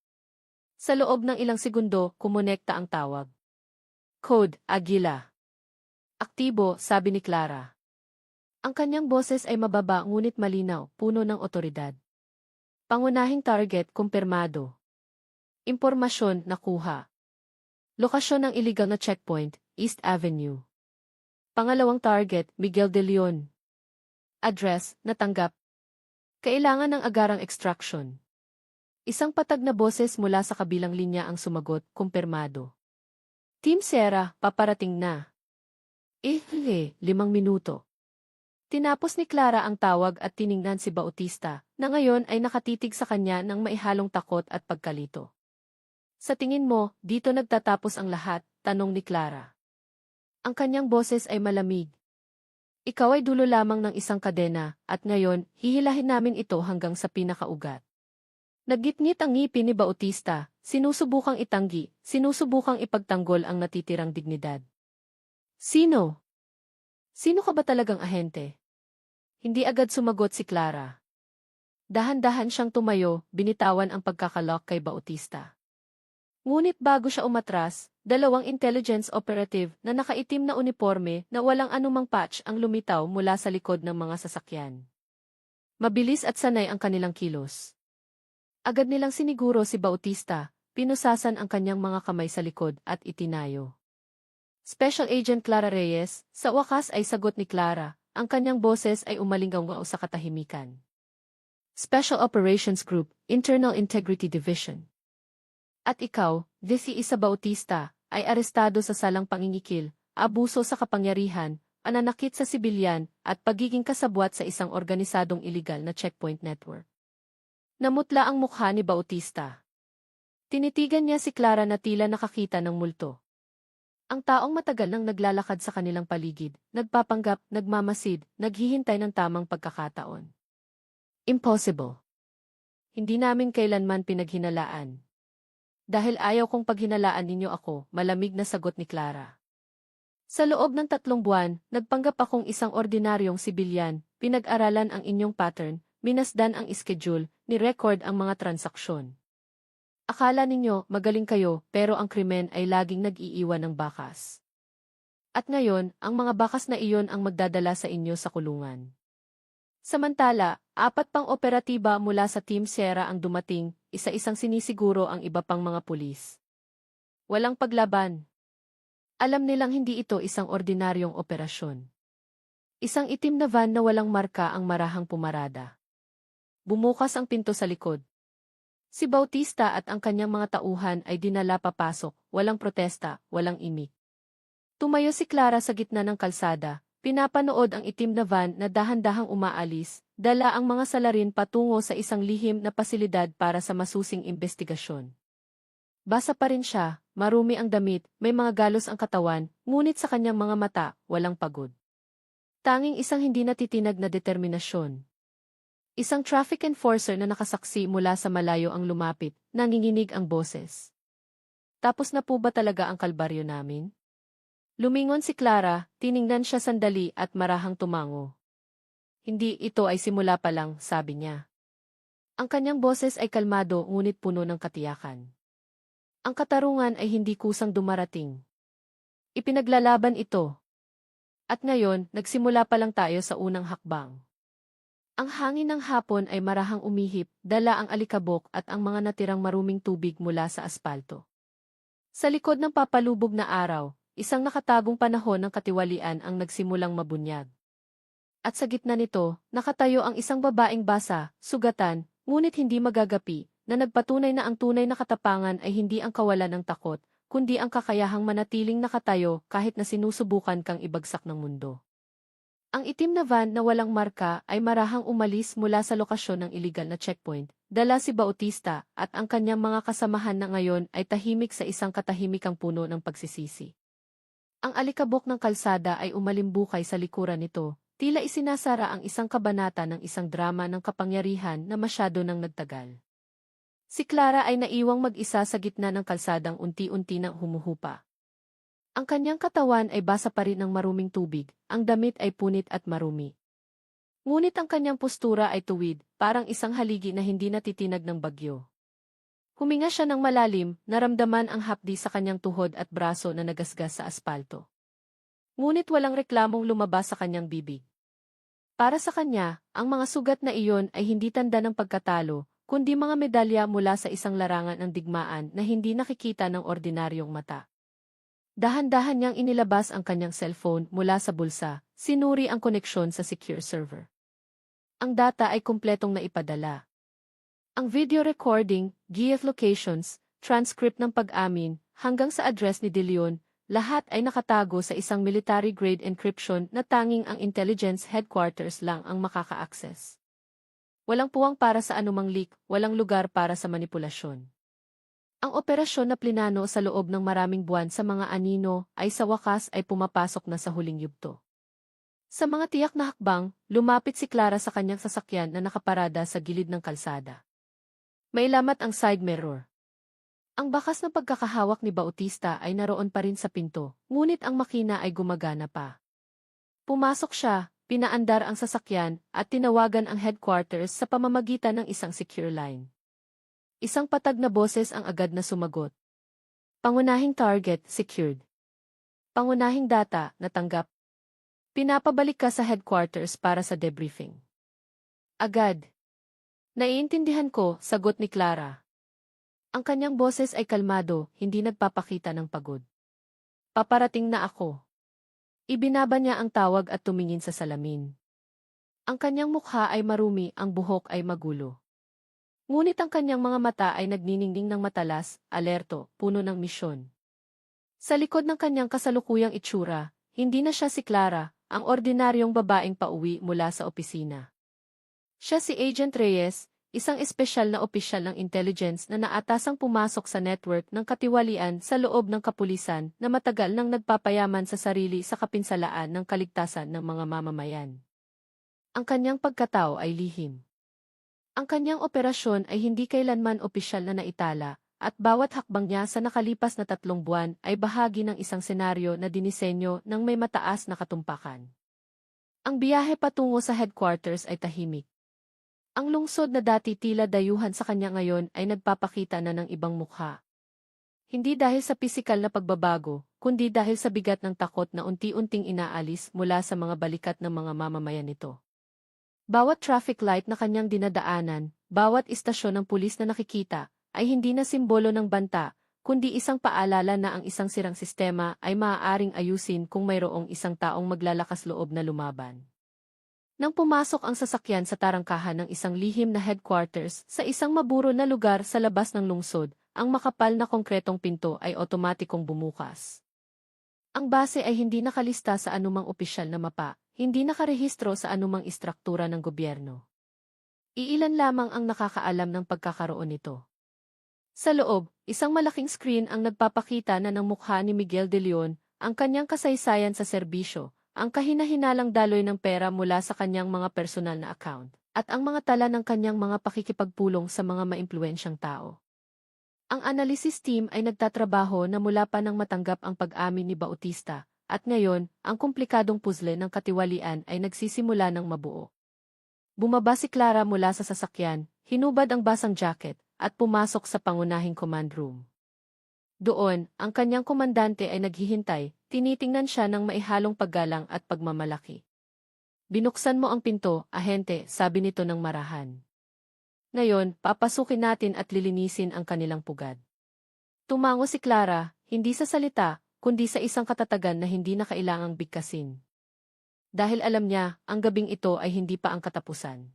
Sa loob ng ilang segundo, kumonekta ang tawag. Code, Aguila. Aktibo, sabi ni Clara. Ang kanyang boses ay mababa ngunit malinaw, puno ng otoridad. Pangunahing target, kumpirmado. Impormasyon, nakuha. Lokasyon ng illegal na checkpoint, East Avenue. Pangalawang target, Miguel de Leon. Address, natanggap. Kailangan ng agarang extraction. Isang patag na boses mula sa kabilang linya ang sumagot, kumpirmado. Team Sierra, paparating na. 5 minuto. Tinapos ni Clara ang tawag at tiningnan si Bautista, na ngayon ay nakatitig sa kanya ng maihalong takot at pagkalito. Sa tingin mo, dito nagtatapos ang lahat, tanong ni Clara. Ang kanyang boses ay malamig. Ikaw ay dulo lamang ng isang kadena, at ngayon, hihilahin namin ito hanggang sa pinakaugat. Naggitngit ang ngipin ni Bautista, sinusubukang itanggi, sinusubukang ipagtanggol ang natitirang dignidad. Sino? Sino ka ba talagang ahente? Hindi agad sumagot si Clara. Dahan-dahan siyang tumayo, binitawan ang pagkakalok kay Bautista. Ngunit bago siya umatras, dalawang intelligence operative na nakaitim na uniforme na walang anumang patch ang lumitaw mula sa likod ng mga sasakyan. Mabilis at sanay ang kanilang kilos. Agad nilang siniguro si Bautista, pinusasan ang kanyang mga kamay sa likod at itinayo. Special Agent Clara Reyes, sa wakas ay sagot ni Clara, ang kanyang boses ay umalinggaw sa katahimikan. Special Operations Group, Internal Integrity Division. At ikaw, Vici Isa Bautista, ay arestado sa salang pangingikil, abuso sa kapangyarihan, pananakit sa sibilyan, at pagiging kasabwat sa isang organisadong iligal na checkpoint network. Namutla ang mukha ni Bautista. Tinitigan niya si Clara na tila nakakita ng multo. Ang taong matagal nang naglalakad sa kanilang paligid, nagpapanggap, nagmamasid, naghihintay ng tamang pagkakataon. Impossible. Hindi namin kailanman pinaghinalaan. Dahil ayaw kong paghinalaan ninyo ako, malamig na sagot ni Clara. Sa loob ng 3 buwan, nagpanggap akong isang ordinaryong sibilyan, pinag-aralan ang inyong pattern, minasdan ang schedule, ni-record ang mga transaksyon. Akala ninyo, magaling kayo, pero ang krimen ay laging nag-iiwan ng bakas. At ngayon, ang mga bakas na iyon ang magdadala sa inyo sa kulungan. Samantala, 4 pang operatiba mula sa Team Sierra ang dumating, isa-isang sinisiguro ang iba pang mga pulis. Walang paglaban. Alam nilang hindi ito isang ordinaryong operasyon. Isang itim na van na walang marka ang marahang pumarada. Bumukas ang pinto sa likod. Si Bautista at ang kanyang mga tauhan ay dinala papasok, walang protesta, walang imik. Tumayo si Clara sa gitna ng kalsada. Pinapanood ang itim na van na dahan-dahang umaalis, dala ang mga salarin patungo sa isang lihim na pasilidad para sa masusing investigasyon. Basa pa rin siya, marumi ang damit, may mga galos ang katawan, ngunit sa kanyang mga mata, walang pagod. Tanging isang hindi natitinag na determinasyon. Isang traffic enforcer na nakasaksi mula sa malayo ang lumapit, nanginginig ang boses. Tapos na po ba talaga ang kalbaryo namin? Lumingon si Clara, tiningnan siya sandali at marahang tumango. Hindi, ito ay simula pa lang, sabi niya. Ang kanyang boses ay kalmado ngunit puno ng katiyakan. Ang katarungan ay hindi kusang dumarating. Ipinaglalaban ito. At ngayon, nagsimula pa lang tayo sa unang hakbang. Ang hangin ng hapon ay marahang umihip, dala ang alikabok at ang mga natirang maruming tubig mula sa aspalto. Sa likod ng papalubog na araw, isang nakatagong panahon ng katiwalian ang nagsimulang mabunyag. At sa gitna nito, nakatayo ang isang babaeng basa, sugatan, ngunit hindi magagapi, na nagpatunay na ang tunay na katapangan ay hindi ang kawalan ng takot, kundi ang kakayahang manatiling nakatayo kahit na sinusubukan kang ibagsak ng mundo. Ang itim na van na walang marka ay marahang umalis mula sa lokasyon ng iligal na checkpoint, dala si Bautista at ang kanyang mga kasamahan na ngayon ay tahimik sa isang katahimikang puno ng pagsisisi. Ang alikabok ng kalsada ay umalimbukay sa likuran nito, tila isinasara ang isang kabanata ng isang drama ng kapangyarihan na masyado nang nagtagal. Si Clara ay naiwang mag-isa sa gitna ng kalsadang unti-unti nang humuhupa. Ang kanyang katawan ay basa pa rin ng maruming tubig, ang damit ay punit at marumi. Ngunit ang kanyang postura ay tuwid, parang isang haligi na hindi natitinag ng bagyo. Huminga siya ng malalim, naramdaman ang hapdi sa kanyang tuhod at braso na nagasgas sa aspalto. Ngunit walang reklamong lumabas sa kanyang bibig. Para sa kanya, ang mga sugat na iyon ay hindi tanda ng pagkatalo, kundi mga medalya mula sa isang larangan ng digmaan na hindi nakikita ng ordinaryong mata. Dahan-dahan niyang inilabas ang kanyang cellphone mula sa bulsa, sinuri ang koneksyon sa secure server. Ang data ay kumpletong naipadala. Ang video recording, geolocations, transcript ng pag-amin, hanggang sa address ni De Leon, lahat ay nakatago sa isang military-grade encryption na tanging ang intelligence headquarters lang ang makaka-access. Walang puwang para sa anumang leak, walang lugar para sa manipulasyon. Ang operasyon na plinano sa loob ng maraming buwan sa mga anino ay sa wakas ay pumapasok na sa huling yugto. Sa mga tiyak na hakbang, lumapit si Clara sa kanyang sasakyan na nakaparada sa gilid ng kalsada. Mailamat ang side mirror. Ang bakas ng pagkakahawak ni Bautista ay naroon pa rin sa pinto, ngunit ang makina ay gumagana pa. Pumasok siya, pinaandar ang sasakyan, at tinawagan ang headquarters sa pamamagitan ng isang secure line. Isang patag na boses ang agad na sumagot. Pangunahing target, secured. Pangunahing data, natanggap. Pinapabalik ka sa headquarters para sa debriefing. Agad. Naiintindihan ko, sagot ni Clara. Ang kanyang boses ay kalmado, hindi nagpapakita ng pagod. Paparating na ako. Ibinaba niya ang tawag at tumingin sa salamin. Ang kanyang mukha ay marumi, ang buhok ay magulo. Ngunit ang kanyang mga mata ay nagniningning ng matalas, alerto, puno ng misyon. Sa likod ng kanyang kasalukuyang itsura, hindi na siya si Clara, ang ordinaryong babaeng pauwi mula sa opisina. Siya si Agent Reyes, isang espesyal na opisyal ng intelligence na naatasang pumasok sa network ng katiwalian sa loob ng kapulisan na matagal nang nagpapayaman sa sarili sa kapinsalaan ng kaligtasan ng mga mamamayan. Ang kanyang pagkatao ay lihim. Ang kanyang operasyon ay hindi kailanman opisyal na naitala, at bawat hakbang niya sa nakalipas na 3 buwan ay bahagi ng isang senaryo na dinisenyo ng may mataas na katumpakan. Ang biyahe patungo sa headquarters ay tahimik. Ang lungsod na dati tila dayuhan sa kanya ngayon ay nagpapakita na ng ibang mukha. Hindi dahil sa pisikal na pagbabago, kundi dahil sa bigat ng takot na unti-unting inaalis mula sa mga balikat ng mga mamamayan nito. Bawat traffic light na kanyang dinadaanan, bawat istasyon ng pulis na nakikita, ay hindi na simbolo ng banta, kundi isang paalala na ang isang sirang sistema ay maaaring ayusin kung mayroong isang taong maglalakas loob na lumaban. Nang pumasok ang sasakyan sa tarangkahan ng isang lihim na headquarters sa isang maburo na lugar sa labas ng lungsod, ang makapal na konkretong pinto ay otomatikong bumukas. Ang base ay hindi nakalista sa anumang opisyal na mapa, hindi nakarehistro sa anumang istruktura ng gobyerno. Iilan lamang ang nakakaalam ng pagkakaroon nito. Sa loob, isang malaking screen ang nagpapakita na ng mukha ni Miguel de Leon, ang kanyang kasaysayan sa serbisyo, ang kahina-hinalang daloy ng pera mula sa kanyang mga personal na account, at ang mga tala ng kanyang mga pakikipagpulong sa mga maimpluwensyang tao. Ang analysis team ay nagtatrabaho na mula pa nang matanggap ang pag-amin ni Bautista, at ngayon, ang komplikadong puzzle ng katiwalian ay nagsisimula ng mabuo. Bumaba si Clara mula sa sasakyan, hinubad ang basang jacket, at pumasok sa pangunahing command room. Doon, ang kanyang komandante ay naghihintay, tinitingnan siya ng maihalong paggalang at pagmamalaki. Binuksan mo ang pinto, ahente, sabi nito ng marahan. Ngayon, papasukin natin at lilinisin ang kanilang pugad. Tumango si Clara, hindi sa salita, kundi sa isang katatagan na hindi na kailangang bigkasin. Dahil alam niya, ang gabing ito ay hindi pa ang katapusan.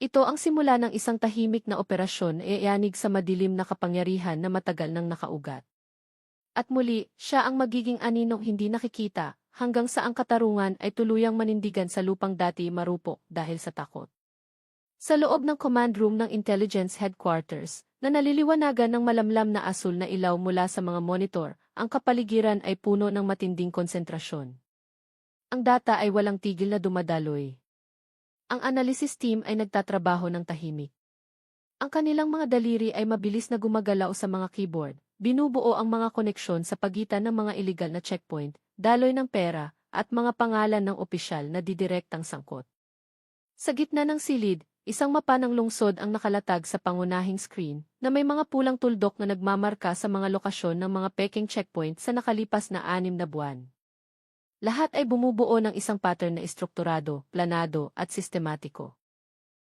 Ito ang simula ng isang tahimik na operasyon na iayanig sa madilim na kapangyarihan na matagal nang nakaugat. At muli, siya ang magiging aninong hindi nakikita, hanggang sa ang katarungan ay tuluyang manindigan sa lupang dati marupok dahil sa takot. Sa loob ng command room ng Intelligence Headquarters, na naliliwanagan ng malamlam na asul na ilaw mula sa mga monitor, ang kapaligiran ay puno ng matinding konsentrasyon. Ang data ay walang tigil na dumadaloy. Ang analysis team ay nagtatrabaho ng tahimik. Ang kanilang mga daliri ay mabilis na gumagalaw sa mga keyboard, binubuo ang mga koneksyon sa pagitan ng mga iligal na checkpoint, daloy ng pera, at mga pangalan ng opisyal na didirektang sangkot. Sa gitna ng silid, isang mapa ng lungsod ang nakalatag sa pangunahing screen, na may mga pulang tuldok na nagmamarka sa mga lokasyon ng mga peking checkpoint sa nakalipas na 6 na buwan. Lahat ay bumubuo ng isang pattern na estrukturado, planado, at sistematiko.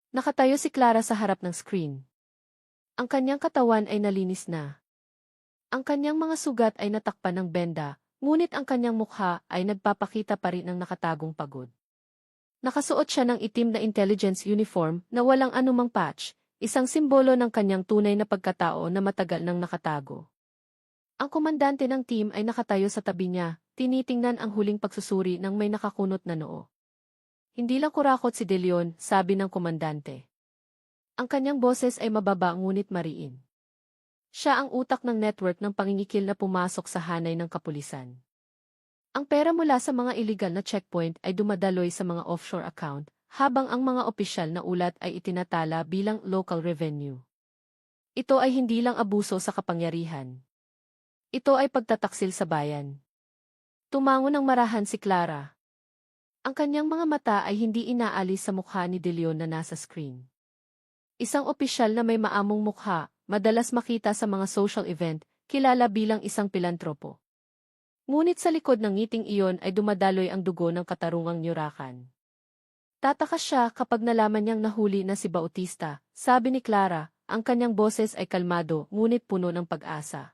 Nakatayo si Clara sa harap ng screen. Ang kanyang katawan ay nalinis na. Ang kanyang mga sugat ay natakpan ng benda, ngunit ang kanyang mukha ay nagpapakita pa rin ng nakatagong pagod. Nakasuot siya ng itim na intelligence uniform na walang anumang patch, isang simbolo ng kanyang tunay na pagkatao na matagal nang nakatago. Ang komandante ng team ay nakatayo sa tabi niya, tinitingnan ang huling pagsusuri ng may nakakunot na noo. Hindi lang kurakot si De Leon, sabi ng komandante. Ang kanyang boses ay mababa ngunit mariin. Siya ang utak ng network ng pangingikil na pumasok sa hanay ng kapulisan. Ang pera mula sa mga iligal na checkpoint ay dumadaloy sa mga offshore account, habang ang mga opisyal na ulat ay itinatala bilang local revenue. Ito ay hindi lang abuso sa kapangyarihan. Ito ay pagtataksil sa bayan. Tumango ng marahan si Clara. Ang kanyang mga mata ay hindi inaalis sa mukha ni De Leon na nasa screen. Isang opisyal na may maamong mukha, madalas makita sa mga social event, kilala bilang isang pilantropo. Ngunit sa likod ng ngiting iyon ay dumadaloy ang dugo ng katarungang nyurakan. Tatakas siya kapag nalaman niyang nahuli na si Bautista, sabi ni Clara, ang kanyang boses ay kalmado ngunit puno ng pag-asa.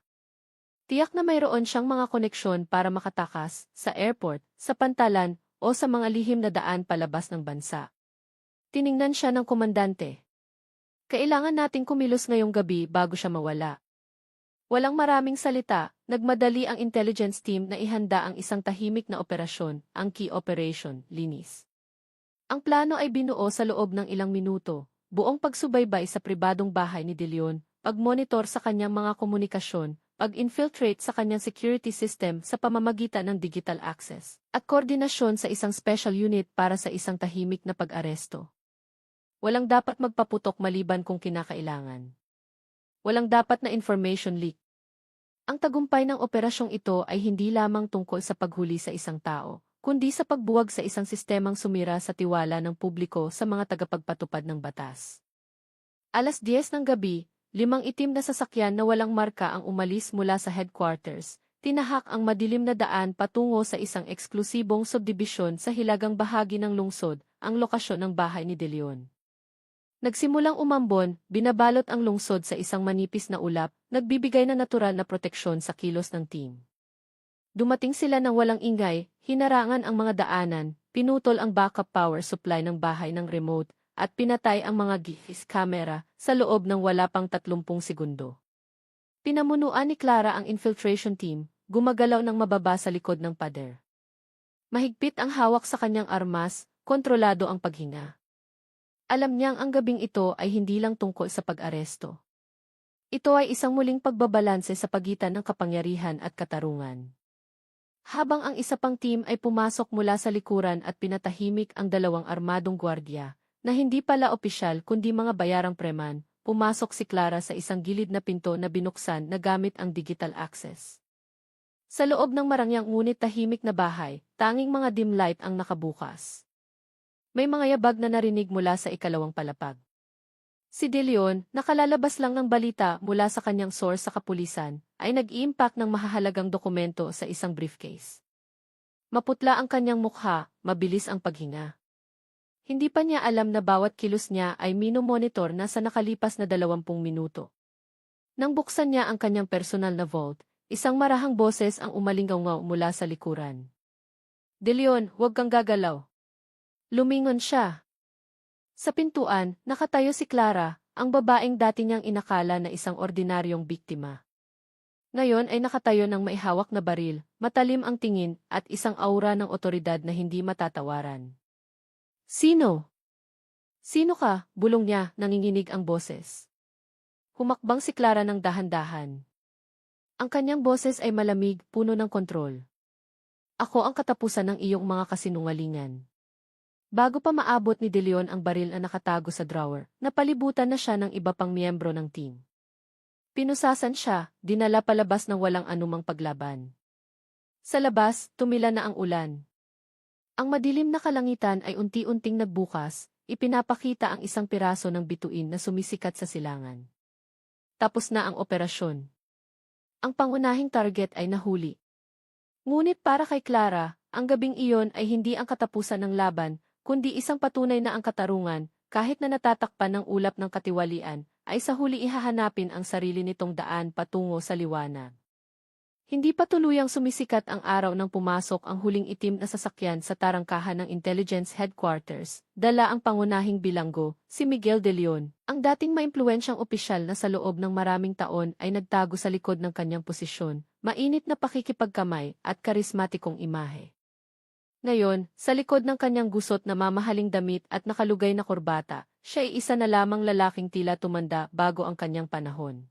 Tiyak na mayroon siyang mga koneksyon para makatakas, sa airport, sa pantalan, o sa mga lihim na daan palabas ng bansa. Tiningnan siya ng komandante. Kailangan nating kumilos ngayong gabi bago siya mawala. Walang maraming salita, nagmadali ang intelligence team na ihanda ang isang tahimik na operasyon, ang key operation, linis. Ang plano ay binuo sa loob ng ilang minuto, buong pagsubaybay sa pribadong bahay ni De Leon, pag-monitor sa kanyang mga komunikasyon, pag-infiltrate sa kanyang security system sa pamamagitan ng digital access, at koordinasyon sa isang special unit para sa isang tahimik na pag-aresto. Walang dapat magpaputok maliban kung kinakailangan. Walang dapat na information leak. Ang tagumpay ng operasyong ito ay hindi lamang tungkol sa paghuli sa isang tao, kundi sa pagbuwag sa isang sistemang sumira sa tiwala ng publiko sa mga tagapagpatupad ng batas. 10:00 ng gabi, 5 itim na sasakyan na walang marka ang umalis mula sa headquarters, tinahak ang madilim na daan patungo sa isang eksklusibong subdibisyon sa hilagang bahagi ng lungsod, ang lokasyon ng bahay ni De Leon. Nagsimulang umambon, binabalot ang lungsod sa isang manipis na ulap, nagbibigay na natural na proteksyon sa kilos ng team. Dumating sila ng walang ingay, hinarangan ang mga daanan, pinutol ang backup power supply ng bahay ng remote, at pinatay ang mga GIS camera sa loob ng wala pang 30 segundo. Pinamunuan ni Clara ang infiltration team, gumagalaw ng mababa sa likod ng pader. Mahigpit ang hawak sa kanyang armas, kontrolado ang paghinga. Alam niyang ang gabing ito ay hindi lang tungkol sa pag-aresto. Ito ay isang muling pagbabalanse sa pagitan ng kapangyarihan at katarungan. Habang ang isa pang team ay pumasok mula sa likuran at pinatahimik ang 2 armadong gwardiya, na hindi pala opisyal kundi mga bayarang preman, pumasok si Clara sa isang gilid na pinto na binuksan na gamit ang digital access. Sa loob ng marangyang ngunit tahimik na bahay, tanging mga dim light ang nakabukas. May mga yabag na narinig mula sa ikalawang palapag. Si De Leon, nakalalabas lang ng balita mula sa kanyang source sa kapulisan, ay nag-iimpact ng mahahalagang dokumento sa isang briefcase. Maputla ang kanyang mukha, mabilis ang paghinga. Hindi pa niya alam na bawat kilos niya ay minomonitor na sa nakalipas na 20 minuto. Nang buksan niya ang kanyang personal na vault, isang marahang boses ang umalingaw mula sa likuran. De Leon, huwag kang gagalaw. Lumingon siya. Sa pintuan, nakatayo si Clara, ang babaeng dati niyang inakala na isang ordinaryong biktima. Ngayon ay nakatayo ng maihawak na baril, matalim ang tingin, at isang aura ng otoridad na hindi matatawaran. Sino? Sino ka? Bulong niya, nanginginig ang boses. Humakbang si Clara ng dahan-dahan. Ang kanyang boses ay malamig, puno ng kontrol. Ako ang katapusan ng iyong mga kasinungalingan. Bago pa maabot ni De Leon ang baril na nakatago sa drawer, napalibutan na siya ng iba pang miyembro ng team. Pinusasan siya, dinala palabas ng walang anumang paglaban. Sa labas, tumila na ang ulan. Ang madilim na kalangitan ay unti-unting nagbukas, ipinapakita ang isang piraso ng bituin na sumisikat sa silangan. Tapos na ang operasyon. Ang pangunahing target ay nahuli. Ngunit para kay Clara, ang gabing iyon ay hindi ang katapusan ng laban, kundi isang patunay na ang katarungan, kahit na natatakpan ng ulap ng katiwalian, ay sa huli ihahanapin ang sarili nitong daan patungo sa liwanag. Hindi pa tuluyang sumisikat ang araw nang pumasok ang huling itim na sasakyan sa tarangkahan ng Intelligence Headquarters, dala ang pangunahing bilanggo, si Miguel de Leon, ang dating maimpluwensyang opisyal na sa loob ng maraming taon ay nagtago sa likod ng kanyang posisyon, mainit na pakikipagkamay at karismatikong imahe. Ngayon, sa likod ng kanyang gusot na mamahaling damit at nakalugay na kurbata, siya ay isa na lamang lalaking tila tumanda bago ang kanyang panahon.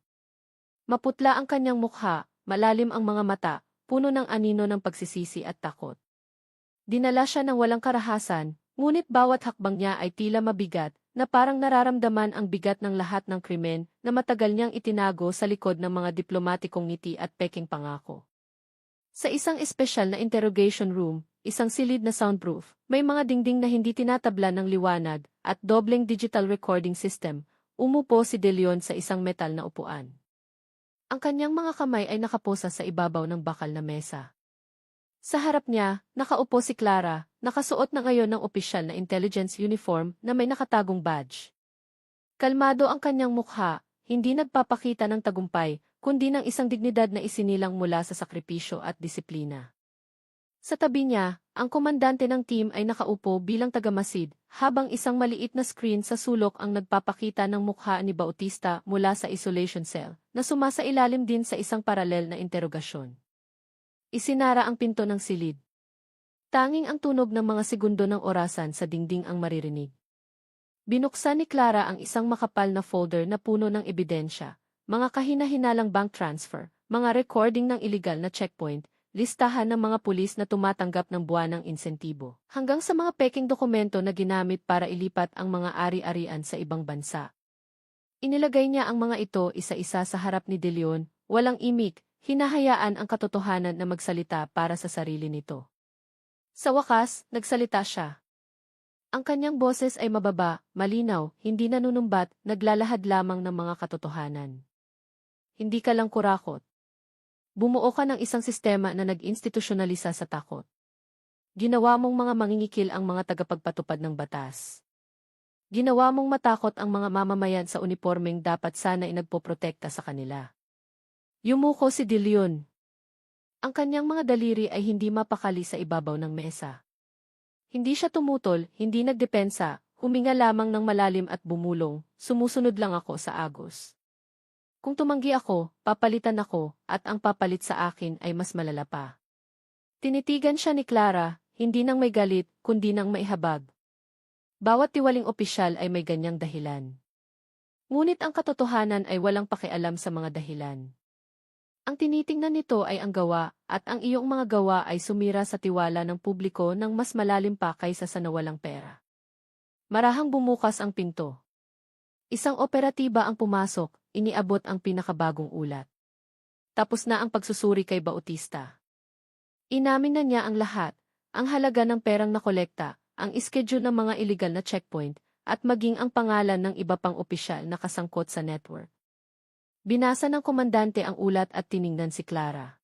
Maputla ang kanyang mukha, malalim ang mga mata, puno ng anino ng pagsisisi at takot. Dinala siya ng walang karahasan, ngunit bawat hakbang niya ay tila mabigat, na parang nararamdaman ang bigat ng lahat ng krimen na matagal niyang itinago sa likod ng mga diplomatikong ngiti at peking pangako. Sa isang espesyal na interrogation room, isang silid na soundproof, may mga dingding na hindi tinatabla ng liwanag, at dobleng digital recording system, umupo si De Leon sa isang metal na upuan. Ang kanyang mga kamay ay nakaposa sa ibabaw ng bakal na mesa. Sa harap niya, nakaupo si Clara, nakasuot na ngayon ng opisyal na intelligence uniform na may nakatagong badge. Kalmado ang kanyang mukha, hindi nagpapakita ng tagumpay, kundi ng isang dignidad na isinilang mula sa sakripisyo at disiplina. Sa tabi niya, ang komandante ng team ay nakaupo bilang tagamasid, habang isang maliit na screen sa sulok ang nagpapakita ng mukha ni Bautista mula sa isolation cell, na sumasailalim din sa isang paralel na interogasyon. Isinara ang pinto ng silid. Tanging ang tunog ng mga segundo ng orasan sa dingding ang maririnig. Binuksan ni Clara ang isang makapal na folder na puno ng ebidensya, mga kahina-hinalang bank transfer, mga recording ng iligal na checkpoint, listahan ng mga pulis na tumatanggap ng buwanang insentibo, hanggang sa mga peking dokumento na ginamit para ilipat ang mga ari-arian sa ibang bansa. Inilagay niya ang mga ito isa-isa sa harap ni De Leon, walang imik, hinahayaan ang katotohanan na magsalita para sa sarili nito. Sa wakas, nagsalita siya. Ang kanyang boses ay mababa, malinaw, hindi nanunumbat, naglalahad lamang ng mga katotohanan. Hindi ka lang kurakot. Bumuo ka ng isang sistema na nag-institusyonalisa sa takot. Ginawa mong mga mangingikil ang mga tagapagpatupad ng batas. Ginawa mong matakot ang mga mamamayan sa unipormeng dapat sana inagpoprotekta sa kanila. Yumuko si De Leon. Ang kanyang mga daliri ay hindi mapakali sa ibabaw ng mesa. Hindi siya tumutol, hindi nagdepensa, huminga lamang ng malalim at bumulong, sumusunod lang ako sa agos. Kung tumanggi ako, papalitan ako, at ang papalit sa akin ay mas malala pa. Tinitigan siya ni Clara, hindi nang may galit, kundi nang maihabag. Bawat tiwaling opisyal ay may ganyang dahilan. Ngunit ang katotohanan ay walang pakialam sa mga dahilan. Ang tinitingnan nito ay ang gawa, at ang iyong mga gawa ay sumira sa tiwala ng publiko ng mas malalim pa kaysa sa nawalang pera. Marahang bumukas ang pinto. Isang operatiba ang pumasok, iniabot ang pinakabagong ulat. Tapos na ang pagsusuri kay Bautista. Inamin na niya ang lahat, ang halaga ng perang nakolekta, ang schedule ng mga illegal na checkpoint, at maging ang pangalan ng iba pang opisyal na kasangkot sa network. Binasa ng komandante ang ulat at tiningnan si Clara.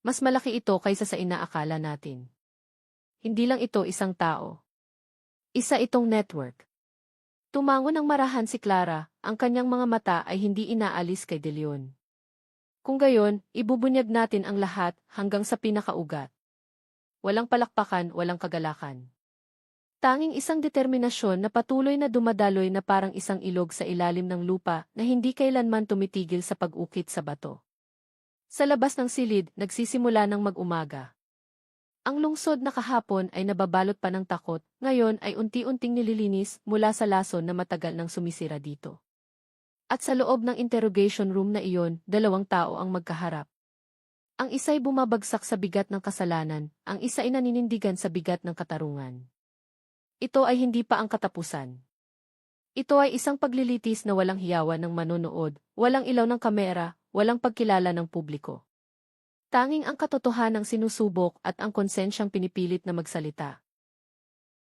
Mas malaki ito kaysa sa inaakala natin. Hindi lang ito isang tao. Isa itong network. Tumango ng marahan si Clara, ang kanyang mga mata ay hindi inaalis kay De Leon. Kung gayon, ibubunyag natin ang lahat hanggang sa pinakaugat. Walang palakpakan, walang kagalakan. Tanging isang determinasyon na patuloy na dumadaloy na parang isang ilog sa ilalim ng lupa na hindi kailanman tumitigil sa pag-ukit sa bato. Sa labas ng silid, nagsisimula ng mag-umaga. Ang lungsod na kahapon ay nababalot pa ng takot, ngayon ay unti-unting nililinis mula sa lason na matagal nang sumisira dito. At sa loob ng interrogation room na iyon, 2 tao ang magkaharap. Ang isa'y bumabagsak sa bigat ng kasalanan, ang isa ay naninindigan sa bigat ng katarungan. Ito ay hindi pa ang katapusan. Ito ay isang paglilitis na walang hiyawan ng manonood, walang ilaw ng kamera, walang pagkilala ng publiko. Tanging ang katotohanang sinusubok at ang konsensyang pinipilit na magsalita.